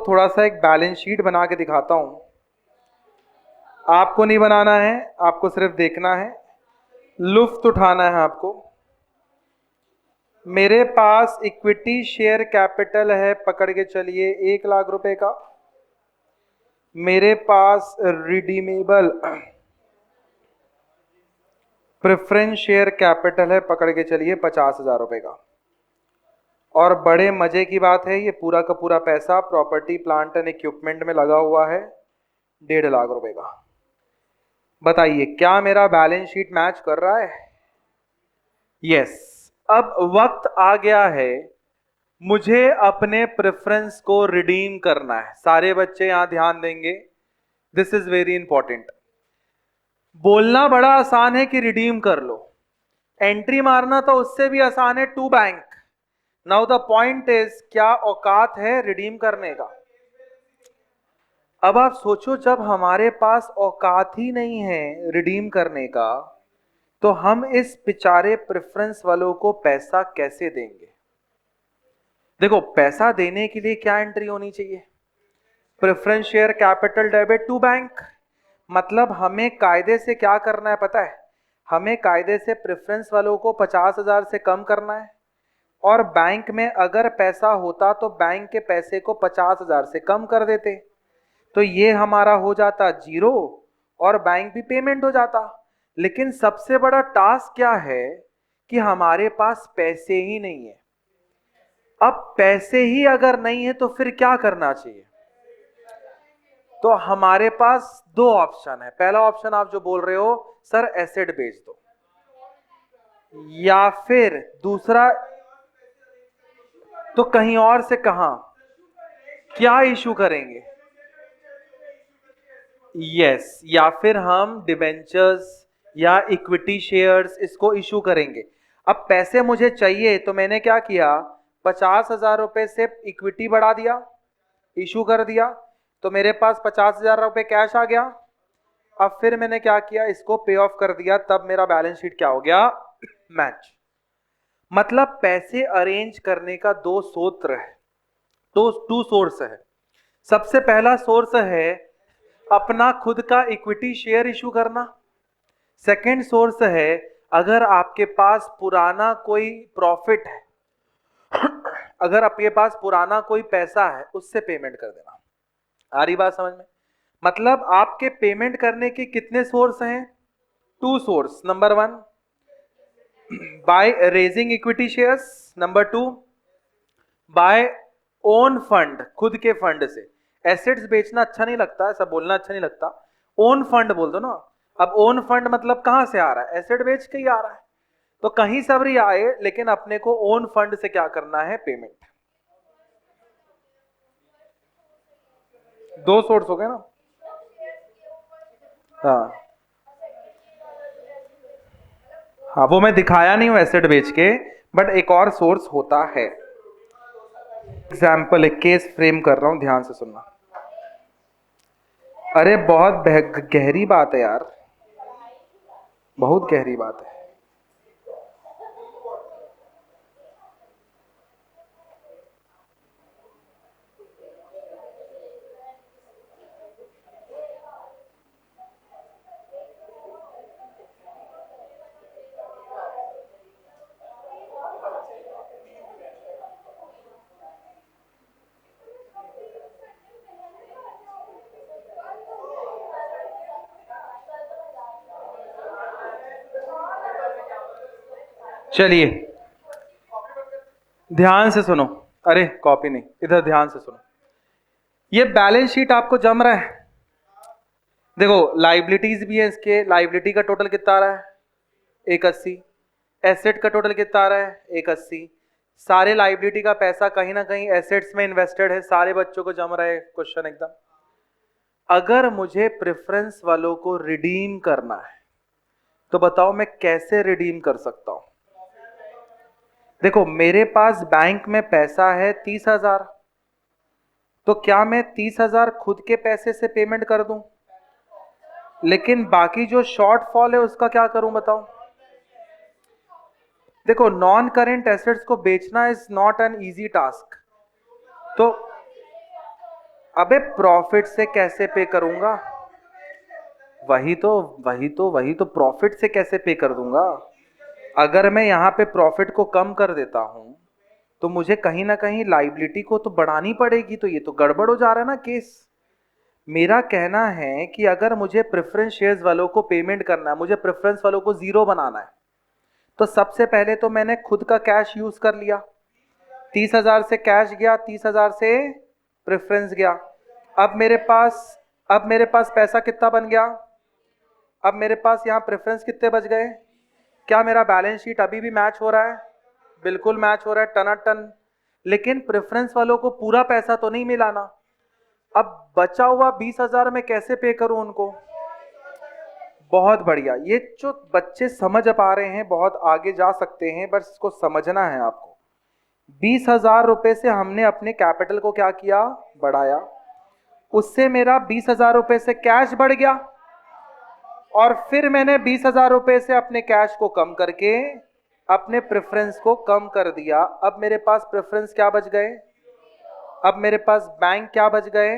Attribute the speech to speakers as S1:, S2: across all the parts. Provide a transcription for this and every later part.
S1: थोड़ा सा एक बैलेंस शीट बना के दिखाता हूँ। आपको नहीं बनाना है, आपको सिर्फ देखना है, लुत्फ उठाना है आपको। मेरे पास इक्विटी शेयर कैपिटल है, पकड़ के चलिए 1 लाख रुपए का। मेरे पास रिडीमेबल प्रेफरेंस शेयर कैपिटल है, पकड़ के चलिए 50,000 रुपए का। और बड़े मजे की बात है, ये पूरा का पूरा पैसा प्रॉपर्टी प्लांट एंड इक्विपमेंट में लगा हुआ है, 1.5 लाख रुपए का। बताइए क्या मेरा बैलेंस शीट मैच कर रहा है? यस। अब वक्त आ गया है, मुझे अपने प्रेफरेंस को रिडीम करना है। सारे बच्चे यहां ध्यान देंगे, दिस इज वेरी इंपॉर्टेंट। बोलना बड़ा आसान है कि रिडीम कर लो, एंट्री मारना तो उससे भी आसान है, to bank. Now the point is, क्या औकात है रिडीम करने का? अब आप सोचो, जब हमारे पास औकात ही नहीं है रिडीम करने का, तो हम इस बेचारे प्रेफरेंस वालों को पैसा कैसे देंगे? देखो, पैसा देने के लिए क्या एंट्री होनी चाहिए? Preference share capital debit to bank. मतलब हमें कायदे से क्या करना है पता है? हमें कायदे से प्रेफरेंस वालों को 50,000 से कम करना है, और बैंक में अगर पैसा होता तो बैंक के पैसे को 50,000 से कम कर देते, तो ये हमारा हो जाता जीरो और बैंक भी पेमेंट हो जाता। लेकिन सबसे बड़ा टास्क क्या है कि हमारे पास पैसे ही नहीं है। अब पैसे ही अगर नहीं है तो फिर क्या करना चाहिए? तो हमारे पास दो ऑप्शन है। पहला ऑप्शन आप जो बोल रहे हो, सर एसेट बेच दो, या फिर दूसरा, तो कहीं और से कहां, क्या इशू करेंगे? यस, या फिर हम डिबेंचर्स या इक्विटी शेयर्स इसको इशू करेंगे। अब पैसे मुझे चाहिए तो मैंने क्या किया, 50,000 रुपए से इक्विटी बढ़ा दिया, इशू कर दिया, तो मेरे पास 50,000 रुपए कैश आ गया। अब फिर मैंने क्या किया, इसको पे ऑफ कर दिया, तब मेरा बैलेंस शीट क्या हो गया, मैच। मतलब पैसे अरेंज करने का दो सूत्र है, तो टू सोर्स है। सबसे पहला सोर्स है अपना खुद का इक्विटी शेयर इशू करना। सेकंड सोर्स है, अगर आपके पास पुराना कोई प्रॉफिट है, अगर आपके पास पुराना कोई पैसा है, उससे पेमेंट कर देना। आ रही बात समझ में? मतलब आपके पेमेंट करने के कितने सोर्स हैं? Two source. Number one, by raising equity shares. Number two, by own fund, खुद के फंड से। एसेट्स बेचना अच्छा नहीं लगता, ऐसा बोलना अच्छा नहीं लगता, ओन फंड बोल दो ना। अब ओन फंड मतलब कहां से आ रहा है? एसेट बेच के ही आ रहा है। तो कहीं सब भी आए, लेकिन अपने को ओन फंड से क्या करना है, पेमेंट। दो सोर्स हो गए ना? हाँ हाँ, वो मैं दिखाया नहीं हूं एसेट बेच के, बट एक और सोर्स होता है। एग्जाम्पल, एक केस फ्रेम कर रहा हूं, ध्यान से सुनना। अरे बहुत गहरी बात है यार, बहुत गहरी बात है। चलिए ध्यान से सुनो, अरे कॉपी नहीं, इधर ध्यान से सुनो। ये बैलेंस शीट आपको जम रहा है? देखो लाइबिलिटीज भी है इसके, लाइबिलिटी का टोटल कितना आ रहा है, 180। एसेट का टोटल कितना आ रहा है, 180। सारे लाइबिलिटी का पैसा कहीं ना कहीं एसेट्स में इन्वेस्टेड है, सारे बच्चों को जम रहा है क्वेश्चन एकदम। अगर मुझे प्रेफरेंस वालों को रिडीम करना है, तो बताओ मैं कैसे रिडीम कर सकता हूं? देखो मेरे पास बैंक में पैसा है 30,000, तो क्या मैं 30,000 खुद के पैसे से पेमेंट कर दूं? लेकिन बाकी जो शॉर्टफॉल है उसका क्या करूं बताओ? देखो नॉन करेंट एसेट्स को बेचना is not an easy task. तो अबे प्रॉफिट से कैसे पे करूंगा? वही तो प्रॉफिट से कैसे पे कर दूंगा? अगर मैं यहाँ पे प्रॉफिट को कम कर देता हूं तो मुझे कहीं ना कहीं लाइबिलिटी को तो बढ़ानी पड़ेगी, तो ये तो गड़बड़ हो जा रहा है ना केस। मेरा कहना है कि अगर मुझे प्रेफरेंस शेयर्स वालों को पेमेंट करना है, मुझे प्रेफरेंस वालों को जीरो बनाना है, तो सबसे पहले तो मैंने खुद का कैश यूज कर लिया। 30,000 से कैश गया, 30,000 से प्रेफरेंस गया। अब मेरे पास पैसा कितना बन गया? अब मेरे पास यहाँ प्रेफरेंस कितने बच गए? क्या मेरा बैलेंस शीट अभी भी मैच हो रहा है? बिल्कुल मैच हो रहा है, टनाटन। लेकिन प्रेफरेंस वालों को पूरा पैसा तो नहीं मिला ना। अब बचा हुआ 20,000 में कैसे पे करूं उनको? बहुत बढ़िया, ये जो बच्चे समझ पा रहे हैं बहुत आगे जा सकते हैं, बस इसको समझना है आपको। 20,000 रुपए से हमने अपने कैपिटल को क्या किया? बढ़ाया। उससे मेरा 20,000 रुपए से कैश बढ़ गया, और फिर मैंने 20,000 रुपए से अपने कैश को कम करके अपने प्रेफरेंस को कम कर दिया। अब मेरे पास प्रेफरेंस क्या बच गए? अब मेरे पास बैंक क्या बच गए?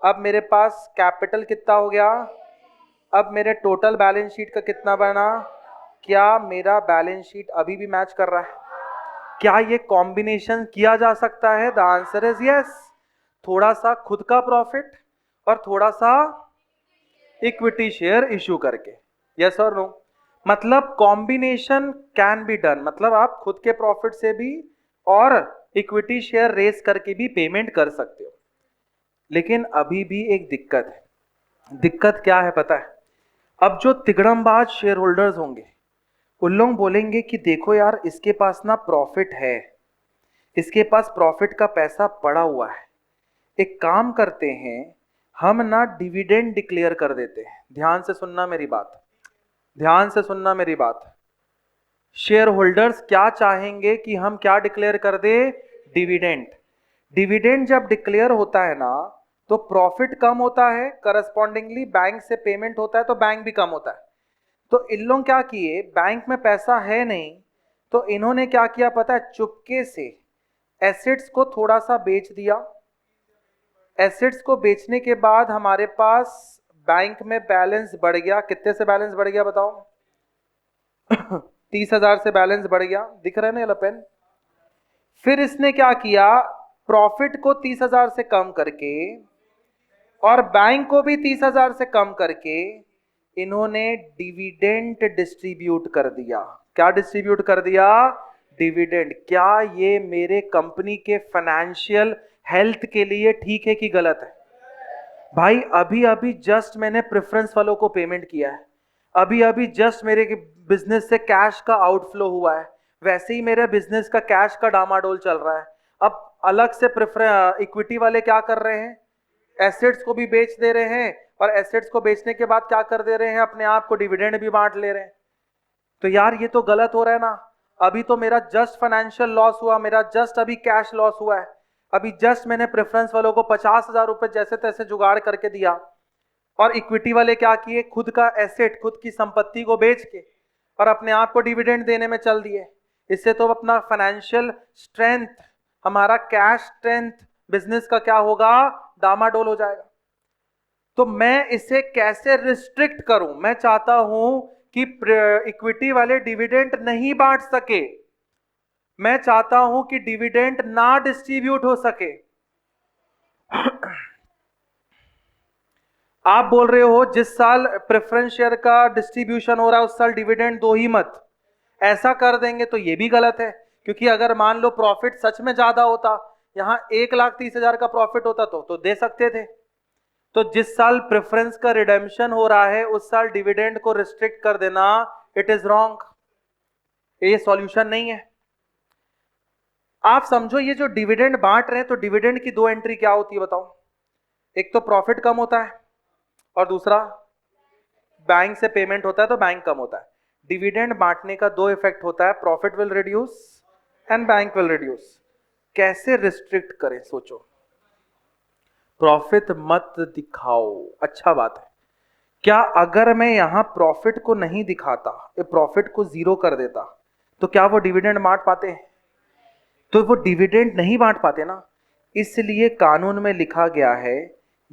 S1: अब मेरे पास कैपिटल कितना हो गया? अब मेरे टोटल बैलेंस शीट का कितना बना? क्या मेरा बैलेंस शीट अभी भी मैच कर रहा है? क्या ये कॉम्बिनेशन किया जा सकता है? The answer is yes. थोड़ा सा खुद का प्रॉफिट और थोड़ा सा इक्विटी शेयर इशू करके, यस और नो? मतलब कॉम्बिनेशन कैन बी डन, मतलब आप खुद के प्रॉफिट से भी और इक्विटी शेयर रेस करके भी पेमेंट कर सकते हो। लेकिन अभी भी एक दिक्कत है। दिक्कत क्या है पता है? अब जो तिगड़मबाज शेयर होल्डर्स होंगे उन लोग बोलेंगे कि देखो यार, इसके पास ना प्रॉफिट है, इसके पास प्रॉफिट का पैसा पड़ा हुआ है, एक काम करते हैं, हम ना डिविडेंड डिक्लेयर कर देते हैं। ध्यान से सुनना मेरी बात, ध्यान से सुनना मेरी बात। शेयर होल्डर्स क्या चाहेंगे कि हम क्या डिक्लेयर कर दे? डिविडेंड। डिविडेंड जब डिक्लेयर होता है ना, तो प्रॉफिट कम होता है, करस्पॉन्डिंगली बैंक से पेमेंट होता है तो बैंक भी कम होता है। तो इन लोग क्या किए, बैंक में पैसा है नहीं, तो इन्होंने क्या किया पता है? चुपके से एसेट्स को थोड़ा सा बेच दिया। एसेट्स को बेचने के बाद हमारे पास बैंक में बैलेंस बढ़ गया। कितने से बैलेंस बढ़ गया बताओ? 30,000 से बैलेंस बढ़ गया, दिख रहा है ना ये पेन? फिर इसने क्या किया, प्रॉफिट को 30,000 से कम करके और बैंक को भी 30,000 से कम करके इन्होंने डिविडेंड डिस्ट्रीब्यूट कर दिया। क्या डिस्ट्रीब्यूट कर दिया? डिविडेंड। क्या ये मेरे कंपनी के फाइनेंशियल हेल्थ के लिए ठीक है कि गलत है? भाई अभी अभी जस्ट मैंने प्रेफरेंस वालों को पेमेंट किया है, अभी अभी जस्ट मेरे बिजनेस से कैश का आउटफ्लो हुआ है, वैसे ही मेरे बिजनेस का कैश का डामाडोल चल रहा है। अब अलग से इक्विटी वाले क्या कर रहे हैं? एसेट्स को भी बेच दे रहे हैं, और एसेट्स को बेचने के बाद क्या कर दे रहे हैं? अपने आप को डिविडेंड भी बांट ले रहे हैं। तो यार ये तो गलत हो रहा है ना। अभी तो मेरा जस्ट फाइनेंशियल लॉस हुआ, मेरा जस्ट अभी कैश लॉस हुआ है। अभी जस्ट मैंने प्रेफरेंस वालों को 50,000 रुपए जैसे तैसे जुगाड़ करके दिया, और इक्विटी वाले क्या किए? खुद का एसेट, खुद की संपत्ति को बेच के और अपने आप को डिविडेंड देने में चल दिए। इससे तो अपना फाइनेंशियल स्ट्रेंथ, हमारा कैश स्ट्रेंथ बिजनेस का क्या होगा? डामाडोल हो जाएगा। तो मैं इसे कैसे रिस्ट्रिक्ट करूं? मैं चाहता हूं कि इक्विटी वाले डिविडेंड नहीं बांट सके, मैं चाहता हूं कि डिविडेंड ना डिस्ट्रीब्यूट हो सके। आप बोल रहे हो जिस साल प्रेफरेंस शेयर का डिस्ट्रीब्यूशन हो रहा है उस साल डिविडेंड दो ही मत, ऐसा कर देंगे तो ये भी गलत है। क्योंकि अगर मान लो प्रॉफिट सच में ज्यादा होता, यहां 1,30,000 का प्रॉफिट होता तो दे सकते थे। तो जिस साल प्रेफरेंस का रिडेम्पशन हो रहा है उस साल डिविडेंड को रिस्ट्रिक्ट कर देना, इट इज रॉन्ग। ये सॉल्यूशन नहीं है। आप समझो, ये जो डिविडेंड बांट रहे हैं, तो डिविडेंड की दो एंट्री क्या होती है बताओ? एक तो प्रॉफिट कम होता है, और दूसरा बैंक से पेमेंट होता है तो बैंक कम होता है। डिविडेंड बांटने का दो इफेक्ट होता है, profit will reduce and bank will reduce. कैसे रिस्ट्रिक्ट करें सोचो? प्रॉफिट मत दिखाओ, अच्छा बात है। क्या अगर मैं यहां प्रॉफिट को नहीं दिखाता, प्रॉफिट को जीरो कर देता, तो क्या वो डिविडेंड बांट पाते? तो वो डिविडेंड नहीं बांट पाते ना। इसलिए कानून में लिखा गया है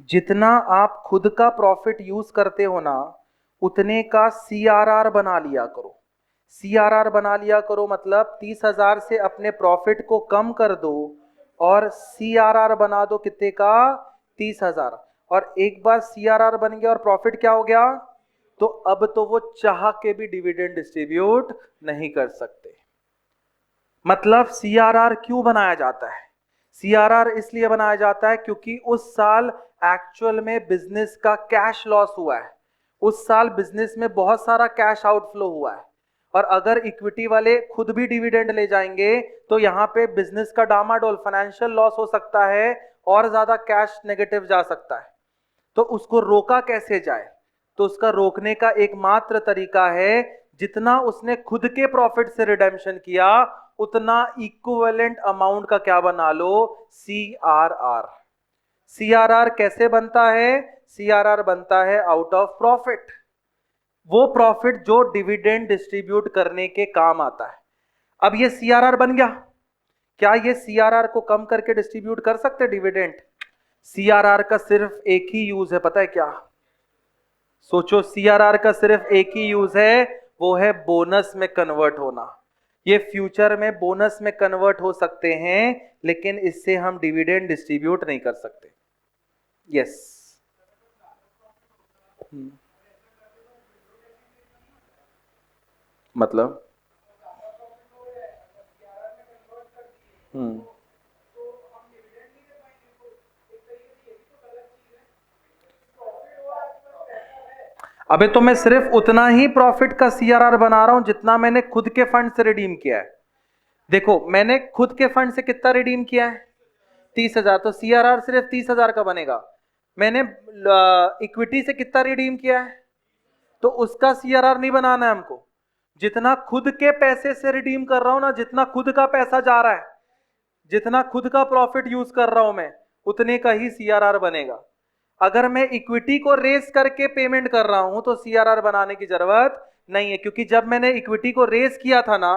S1: जितना आप खुद का प्रॉफिट यूज करते हो ना, उतने का सीआरआर बना लिया करो। सीआरआर बना लिया करो मतलब 30,000 से अपने प्रॉफिट को कम कर दो और सीआरआर बना दो कितने का, 30,000। और एक बार सीआरआर बन गया और प्रॉफिट क्या हो गया, तो अब तो वो चाह के भी डिविडेंड डिस्ट्रीब्यूट नहीं कर सकते। मतलब सीआरआर क्यों बनाया जाता है? सीआरआर इसलिए बनाया जाता है क्योंकि उस साल एक्चुअल में बिजनेस का कैश लॉस हुआ है, उस साल बिजनेस में बहुत सारा कैश आउटफ्लो हुआ है, और अगर इक्विटी वाले खुद भी डिविडेंड ले जाएंगे तो यहाँ पे बिजनेस का डामाडोल, फाइनेंशियल लॉस हो सकता है और ज्यादा कैश नेगेटिव जा सकता है। तो उसको रोका कैसे जाए? तो उसका रोकने का एकमात्र तरीका है जितना उसने खुद के प्रॉफिट से रिडेम्पशन किया उतना इक्विवेलेंट अमाउंट का क्या बना लो, सीआरआर। सीआरआर कैसे बनता है? सीआरआर बनता है आउट ऑफ प्रॉफिट, वो प्रॉफिट जो डिविडेंड डिस्ट्रीब्यूट करने के काम आता है। अब ये सीआरआर बन गया, क्या ये सीआरआर को कम करके डिस्ट्रीब्यूट कर सकते डिविडेंड? सीआरआर का सिर्फ एक ही यूज है, पता है क्या? सोचो, सीआरआर का सिर्फ एक ही यूज है, वो है बोनस में कन्वर्ट होना। ये फ्यूचर में बोनस में कन्वर्ट हो सकते हैं, लेकिन इससे हम डिविडेंड डिस्ट्रीब्यूट नहीं कर सकते। यस। मतलब अबे तो मैं सिर्फ उतना ही प्रॉफिट का सीआरआर बना रहा हूं जितना मैंने खुद के फंड से रिडीम किया है। देखो, मैंने खुद के फंड से कितना रिडीम किया है, 30,000, तो सीआरआर सिर्फ 30,000 का बनेगा। मैंने इक्विटी से कितना रिडीम किया है, तो उसका सीआरआर नहीं बनाना है हमको। जितना खुद के पैसे से रिडीम कर रहा हूं ना, जितना खुद का पैसा जा रहा है, जितना खुद का प्रॉफिट यूज कर रहा हूं मैं, उतने का ही सीआरआर बनेगा। अगर मैं इक्विटी को रेस करके पेमेंट कर रहा हूं तो सीआरआर बनाने की जरूरत नहीं है, क्योंकि जब मैंने इक्विटी को रेस किया था ना,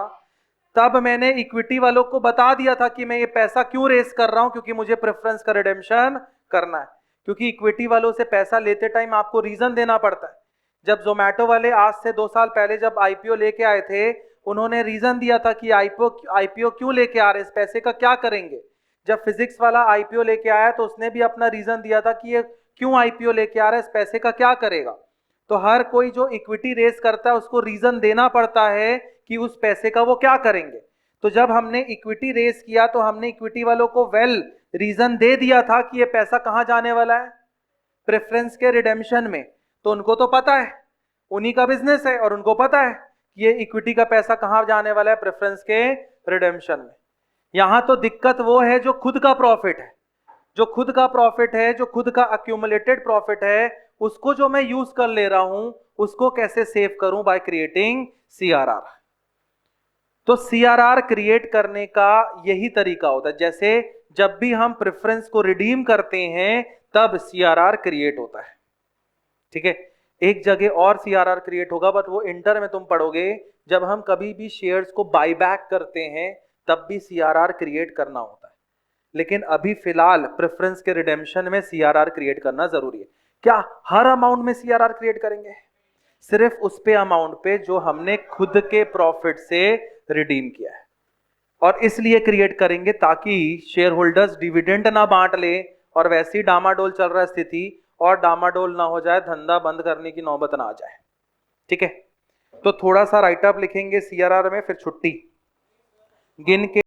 S1: तब मैंने इक्विटी वालों को बता दिया था कि मैं ये पैसा क्यों रेस कर रहा हूं, क्योंकि मुझे प्रेफरेंस का रिडेम्पशन करना है। क्योंकि इक्विटी वालों से पैसा लेते टाइम आपको रीजन देना पड़ता है। जब जोमैटो वाले आज से 2 साल पहले जब आईपीओ लेके आए थे, उन्होंने रीजन दिया था कि आईपीओ क्यों लेके आ रहे, इस पैसे का क्या करेंगे। जब फिजिक्स वाला आईपीओ लेके आया तो उसने भी अपना रीजन दिया था कि ये क्यों आईपीओ लेके आ रहा है, इस पैसे का क्या करेगा। तो हर कोई जो इक्विटी रेस करता है उसको रीजन देना पड़ता है कि उस पैसे का वो क्या करेंगे। तो जब हमने इक्विटी रेस किया तो हमने इक्विटी वालों को वेल रीजन दे दिया था कि ये पैसा कहां जाने वाला है, प्रेफरेंस के रिडेम्पशन में। तो उनको तो पता है, उन्हीं का बिजनेस है और उनको पता है कि ये इक्विटी का पैसा कहां जाने वाला है, प्रेफरेंस के रिडेम्पशन में। यहां तो दिक्कत वो है जो खुद का प्रॉफिट है, जो खुद का प्रॉफिट है, जो खुद का अक्यूमुलेटेड प्रॉफिट है, उसको जो मैं यूज कर ले रहा हूं, उसको कैसे सेव करूं, बाय क्रिएटिंग सीआरआर। तो सीआरआर क्रिएट करने का यही तरीका होता है। जैसे जब भी हम प्रेफरेंस को रिडीम करते हैं तब सीआरआर क्रिएट होता है, ठीक है। एक जगह और सीआरआर क्रिएट होगा, बट वो इंटर में तुम पढ़ोगे। जब हम कभी भी शेयर्स को बायबैक करते हैं तब भी सीआरआर क्रिएट करना होता है, लेकिन अभी फिलहाल प्रेफरेंस के रिडेम्पशन में सीआरआर क्रिएट करना जरूरी है। क्या हर अमाउंट में सीआरआर क्रिएट करेंगे? सिर्फ उस पे अमाउंट पे जो हमने खुद के प्रॉफिट से रिडीम किया है, और इसलिए क्रिएट करेंगे ताकि शेयर होल्डर्स डिविडेंड ना बांट ले और वैसे ही डामाडोल चल रहा है स्थिति, और डामाडोल ना हो जाए, धंधा बंद करने की नौबत ना आ जाए, ठीक है। तो थोड़ा सा राइटअप लिखेंगे सीआरआर में, फिर छुट्टी गिन के